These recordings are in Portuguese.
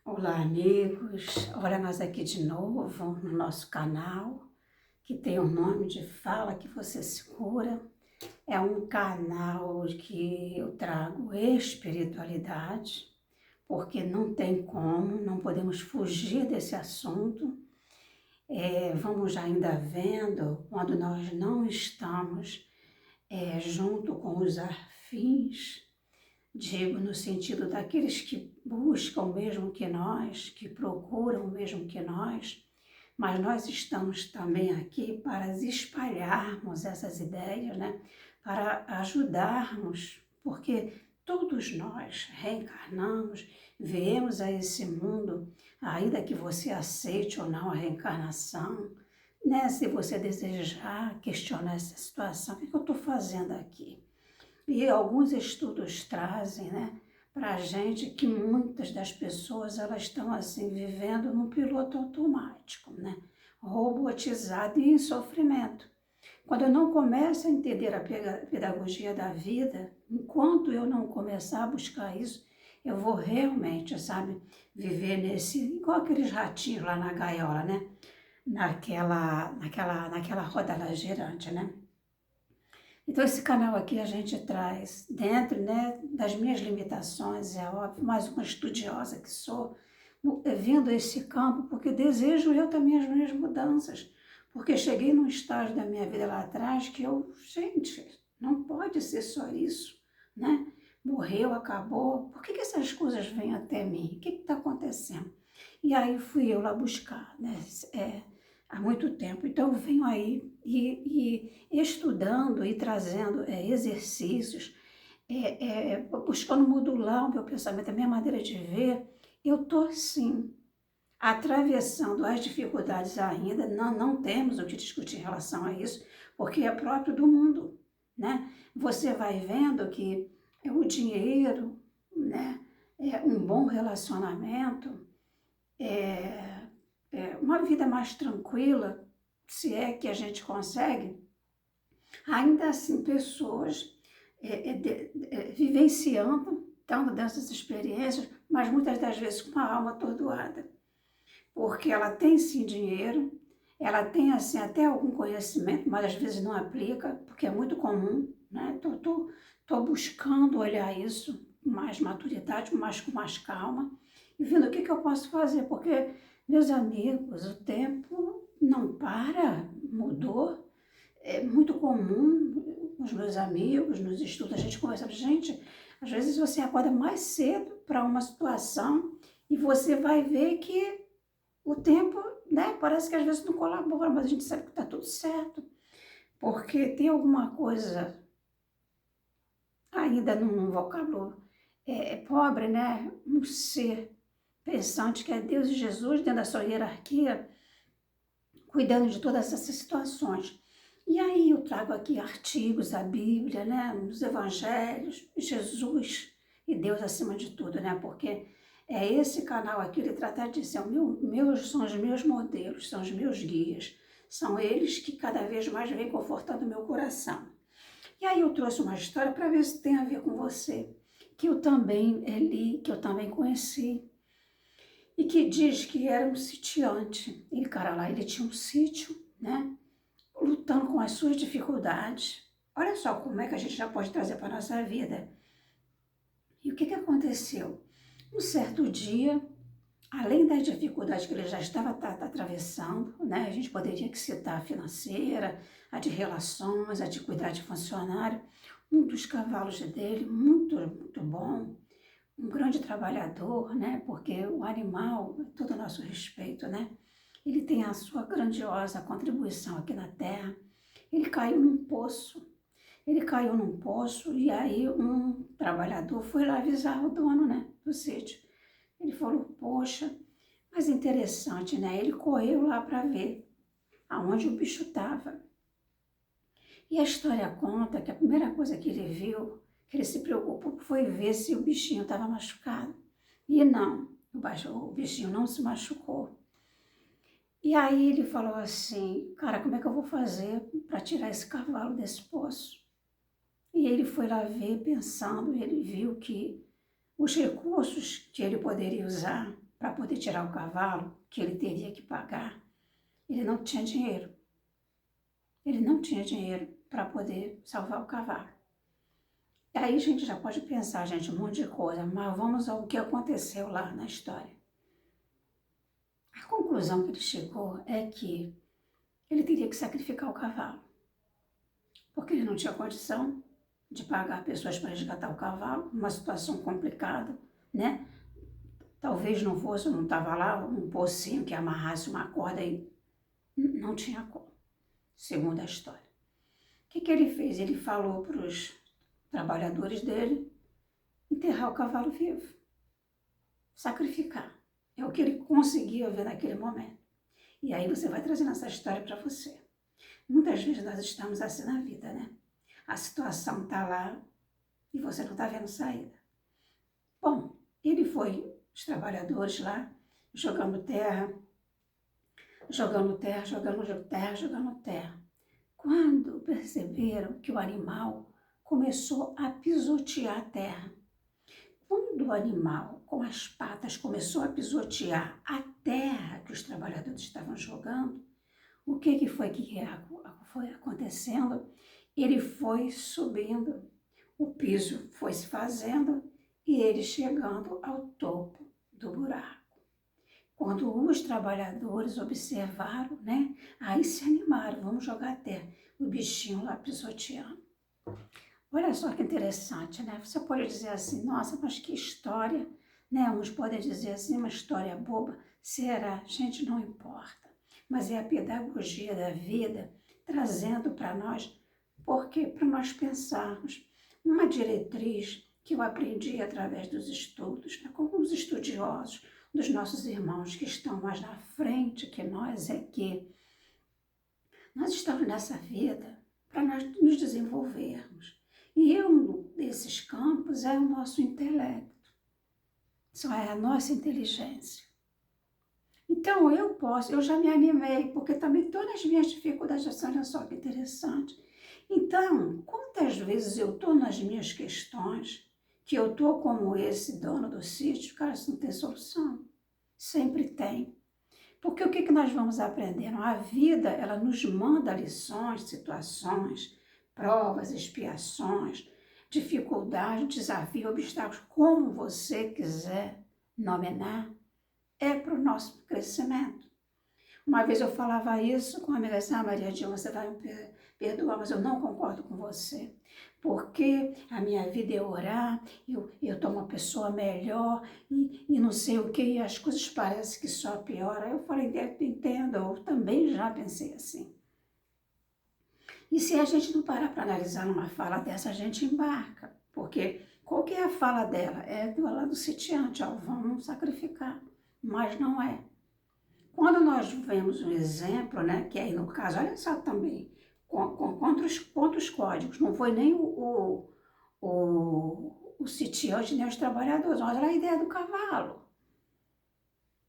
Olá, amigos. Olha, nós aqui de novo no nosso canal, que tem o nome de Fala que Você Se Cura. É um canal que eu trago espiritualidade, porque não tem como, não podemos fugir desse assunto. Vamos ainda vendo quando nós não estamos junto com os afins. Digo no sentido daqueles que buscam o mesmo que nós, que procuram o mesmo que nós, mas nós estamos também aqui para espalharmos essas ideias, né? Para ajudarmos, porque todos nós reencarnamos, viemos a esse mundo, ainda que você aceite ou não a reencarnação, né? Se você desejar questionar essa situação, o que eu estou fazendo aqui? E alguns estudos trazem, né, para a gente que muitas das pessoas elas estão assim vivendo num piloto automático, né, robotizado e em sofrimento. Quando eu não começo a entender a pedagogia da vida, enquanto eu não começar a buscar isso, eu vou realmente, sabe, viver nesse, igual aqueles ratinhos lá na gaiola, né, naquela roda lá girante, né. Então, esse canal aqui a gente traz, dentro, né, das minhas limitações, é óbvio, mais uma estudiosa que sou, vindo a esse campo, porque desejo eu também as minhas mudanças, porque cheguei num estágio da minha vida lá atrás que gente, não pode ser só isso, né? Morreu, acabou, por que essas coisas vêm até mim? O que está acontecendo? E aí fui eu lá buscar, né? Há muito tempo. Então, eu venho aí e estudando e trazendo exercícios, buscando modular o meu pensamento, a minha maneira de ver. Eu estou, sim, atravessando as dificuldades ainda, não temos o que discutir em relação a isso, porque é próprio do mundo, né? Você vai vendo que o dinheiro, né, um bom relacionamento, uma vida mais tranquila, se é que a gente consegue, ainda assim pessoas vivenciando, estando dessas experiências, mas muitas das vezes com a alma atordoada, porque ela tem sim dinheiro, ela tem assim até algum conhecimento, mas às vezes não aplica, porque é muito comum, né? Tô buscando olhar isso com mais maturidade, com mais calma, e vendo o que eu posso fazer, porque, meus amigos, o tempo não para, mudou, é muito comum, os meus amigos, nos estudos, a gente conversa, gente, às vezes você acorda mais cedo para uma situação e você vai ver que o tempo, né, parece que às vezes não colabora, mas a gente sabe que está tudo certo, porque tem alguma coisa ainda num vocábulo pobre, né, um ser pensante que é Deus e Jesus dentro da sua hierarquia, cuidando de todas essas situações. E aí eu trago aqui artigos da Bíblia, né, os evangelhos, Jesus e Deus acima de tudo, né, porque esse canal aqui, ele trata disso, são os meus modelos, são os meus guias, são eles que cada vez mais vêm confortando o meu coração. E aí eu trouxe uma história para ver se tem a ver com você, que eu também li, que eu também conheci, e que diz que era um sitiante. Ele, cara lá, ele tinha um sítio, né, lutando com as suas dificuldades. Olha só como é que a gente já pode trazer para a nossa vida. E o que aconteceu? Um certo dia, além das dificuldades que ele já estava atravessando, né, a gente poderia citar a financeira, a de relações, a de cuidar de funcionário, um dos cavalos dele, muito bom, um grande trabalhador, né, porque o animal, todo o nosso respeito, né, ele tem a sua grandiosa contribuição aqui na Terra. Ele caiu num poço. Ele caiu num poço e aí um trabalhador foi lá avisar o dono, né, do sítio. Ele falou, poxa, mas interessante, né? Ele correu lá para ver aonde o bicho estava. E a história conta que a primeira coisa que ele viu, que ele se preocupou, foi ver se o bichinho estava machucado. E não, o bichinho não se machucou. E aí ele falou assim, cara, como é que eu vou fazer para tirar esse cavalo desse poço? E ele foi lá ver, pensando, ele viu que os recursos que ele poderia usar para poder tirar o cavalo, que ele teria que pagar, ele não tinha dinheiro. Ele não tinha dinheiro para poder salvar o cavalo. E aí a gente já pode pensar, gente, um monte de coisa, mas vamos ao que aconteceu lá na história. A conclusão que ele chegou é que ele teria que sacrificar o cavalo, porque ele não tinha condição de pagar pessoas para resgatar o cavalo, uma situação complicada, né? Talvez não fosse, não estava lá um pocinho que amarrasse uma corda e não tinha como, segundo a história. O que ele fez? Ele falou para os trabalhadores dele enterrar o cavalo vivo, sacrificar. É o que ele conseguia ver naquele momento. E aí você vai trazendo essa história para você. Muitas vezes nós estamos assim na vida, né? A situação está lá e você não está vendo saída. Bom, ele foi, os trabalhadores lá, jogando terra, jogando terra, jogando terra, jogando terra. Quando perceberam que o animal começou a pisotear a terra, quando o animal, com as patas, começou a pisotear a terra que os trabalhadores estavam jogando, o que foi que foi acontecendo? Ele foi subindo, o piso foi se fazendo e ele chegando ao topo do buraco. Quando os trabalhadores observaram, né, aí se animaram, vamos jogar a terra, o bichinho lá pisoteando. Olha só que interessante, né? Você pode dizer assim, nossa, mas que história, né? Uns podem dizer assim, uma história boba. Será? Gente, não importa. Mas é a pedagogia da vida trazendo para nós, porque para nós pensarmos, uma diretriz que eu aprendi através dos estudos, né? Com os estudiosos, dos nossos irmãos que estão mais na frente que nós, é que nós estamos nessa vida para nós nos desenvolvermos. E um desses campos é o nosso intelecto, isso é a nossa inteligência. Então eu já me animei, porque também estou nas minhas dificuldades, olha só que interessante. Então, quantas vezes eu estou nas minhas questões, que eu estou como esse dono do sítio, cara, isso não tem solução. Sempre tem. Porque o que nós vamos aprendendo? A vida, ela nos manda lições, situações, provas, expiações, dificuldades, desafios, obstáculos, como você quiser nominar, é para o nosso crescimento. Uma vez eu falava isso com a amiga assim, Maria Dilma, você vai me perdoar, mas eu não concordo com você, porque a minha vida é orar, eu estou uma pessoa melhor e não sei o que, e as coisas parecem que só pioram. Eu falei, entendo, eu também já pensei assim. E se a gente não parar para analisar numa fala dessa, a gente embarca, porque qual que é a fala dela? É do lado do sitiante, ó, vamos sacrificar, mas não é. Quando nós vemos um exemplo, né, que aí no caso, olha só também, contra os códigos, não foi nem o sitiante nem os trabalhadores, mas olha a ideia do cavalo.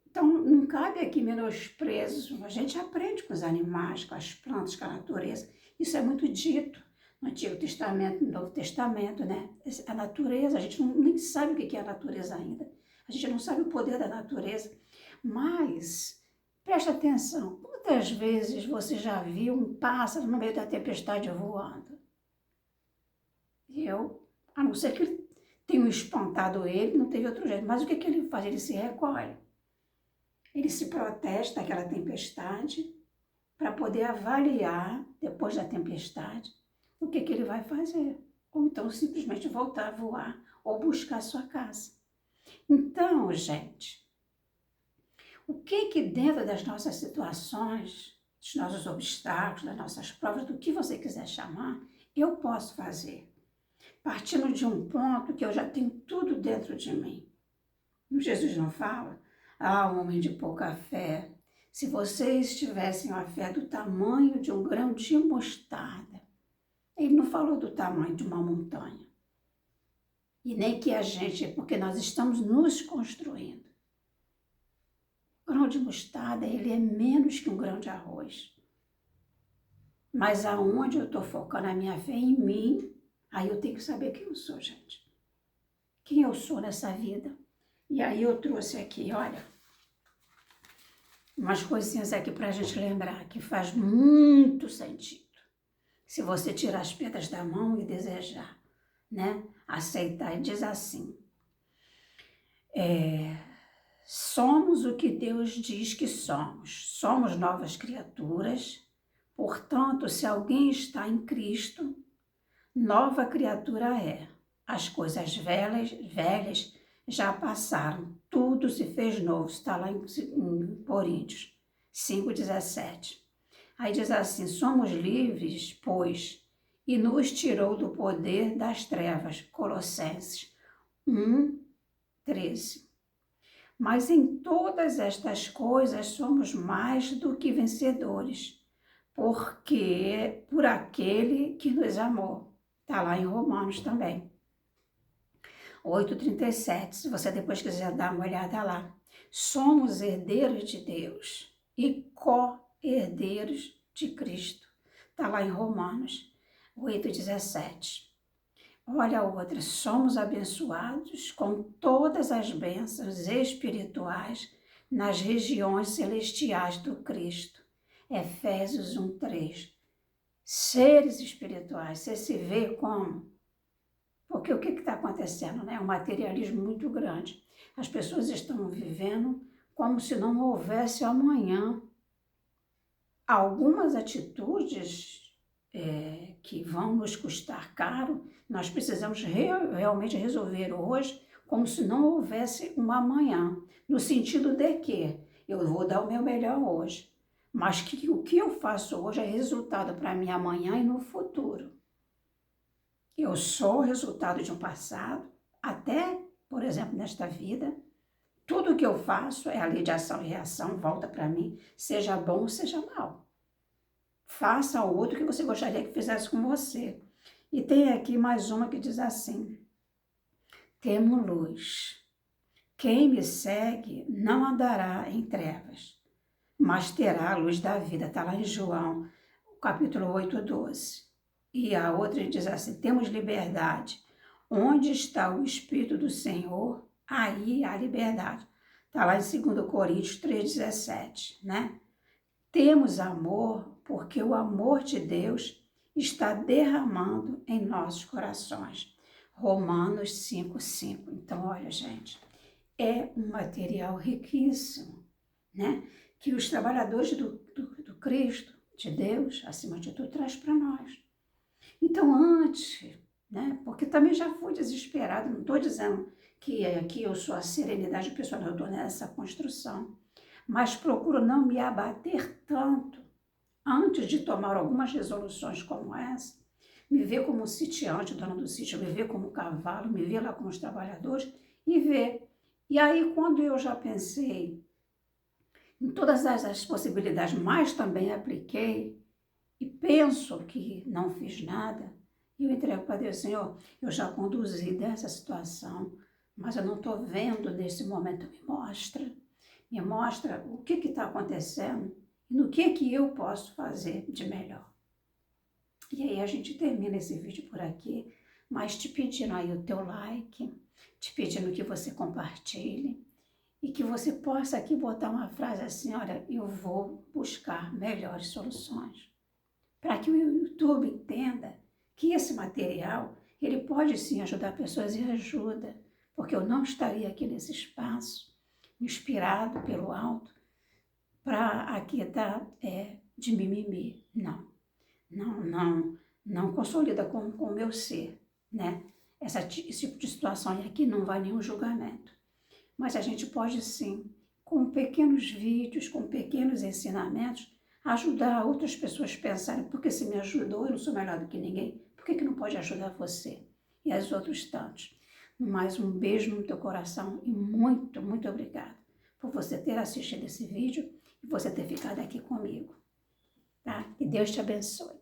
Então, não cabe aqui menosprezo, a gente aprende com os animais, com as plantas, com a natureza. Isso é muito dito no Antigo Testamento, no Novo Testamento, né? A natureza, a gente nem sabe o que é a natureza ainda. A gente não sabe o poder da natureza, mas preste atenção, quantas vezes você já viu um pássaro no meio da tempestade voando? A não ser que ele tenha espantado ele, não teve outro jeito, mas o que ele faz? Ele se recolhe. Ele se protege daquela tempestade para poder avaliar, depois da tempestade, o que ele vai fazer. Ou então simplesmente voltar a voar ou buscar a sua casa. Então, gente, o que dentro das nossas situações, dos nossos obstáculos, das nossas provas, do que você quiser chamar, eu posso fazer? Partindo de um ponto que eu já tenho tudo dentro de mim. Jesus não fala? Ah, homem de pouca fé, se vocês tivessem a fé do tamanho de um grão de mostarda. Ele não falou do tamanho de uma montanha. E nem que a gente, porque nós estamos nos construindo. O grão de mostarda, ele é menos que um grão de arroz. Mas aonde eu estou focando a minha fé em mim, aí eu tenho que saber quem eu sou, gente. Quem eu sou nessa vida. E aí eu trouxe aqui, olha, umas coisinhas aqui para a gente lembrar que faz muito sentido. Se você tirar as pedras da mão e desejar, né? Aceitar, e diz assim: somos o que Deus diz que somos. Somos novas criaturas. Portanto, se alguém está em Cristo, nova criatura é. As coisas velhas já passaram. Tudo se fez novo. Está lá em Coríntios 5,17. Aí diz assim: somos livres, pois, e nos tirou do poder das trevas. Colossenses 1:13. Mas em todas estas coisas somos mais do que vencedores, porque por aquele que nos amou. Está lá em Romanos também. 8,37, se você depois quiser dar uma olhada lá. Somos herdeiros de Deus e co-herdeiros de Cristo. Está lá em Romanos 8,17. Olha a outra, somos abençoados com todas as bênçãos espirituais nas regiões celestiais do Cristo. Efésios 1:3. Seres espirituais, você se vê como? Porque o que está acontecendo, né? É um materialismo muito grande. As pessoas estão vivendo como se não houvesse amanhã. Algumas atitudes que vão nos custar caro, nós precisamos realmente resolver hoje como se não houvesse um amanhã, no sentido de que eu vou dar o meu melhor hoje, mas que o que eu faço hoje é resultado para mim amanhã e no futuro. Eu sou o resultado de um passado, até, por exemplo, nesta vida, tudo que eu faço é a lei de ação e reação, volta para mim, seja bom ou seja mal. Faça ao outro o que você gostaria que fizesse com você. E tem aqui mais uma que diz assim: temo luz. Quem me segue não andará em trevas, mas terá a luz da vida. Está lá em João, capítulo 8:12. E a outra diz assim: temos liberdade. Onde está o Espírito do Senhor, aí há liberdade. Está lá em 2 Coríntios 3,17, né? Temos amor porque o amor de Deus está derramando em nossos corações. Romanos 5:5. Então, olha, gente, é um material riquíssimo, né? Que os trabalhadores do Cristo, de Deus, acima de tudo, traz para nós. Então, antes, né? Porque também já fui desesperada, não estou dizendo que aqui eu sou a serenidade pessoal, eu estou nessa construção. Mas procuro não me abater tanto antes de tomar algumas resoluções como essa, me ver como sitiante, dona do sítio, me ver como cavalo, me ver lá como os trabalhadores e ver. E aí, quando eu já pensei em todas as possibilidades, mas também apliquei e penso que não fiz nada, eu entrego para Deus: Senhor, eu já conduzi dessa situação, mas eu não estou vendo nesse momento, me mostra o que está acontecendo e no que eu posso fazer de melhor. E aí a gente termina esse vídeo por aqui, mas te pedindo aí o teu like, te pedindo que você compartilhe e que você possa aqui botar uma frase assim: olha, eu vou buscar melhores soluções. Para que o YouTube entenda que esse material, ele pode sim ajudar pessoas e ajuda, porque eu não estaria aqui nesse espaço inspirado pelo alto, para aqui estar de mimimi. Não consolida com o meu ser, né? Esse tipo de situação, e aqui não vai nenhum julgamento. Mas a gente pode sim, com pequenos vídeos, com pequenos ensinamentos, ajudar outras pessoas a pensarem: porque se me ajudou, eu não sou melhor do que ninguém, por que não pode ajudar você? E as outros tantos. Mais um beijo no teu coração e muito, muito obrigada por você ter assistido esse vídeo e você ter ficado aqui comigo, tá? E Deus te abençoe.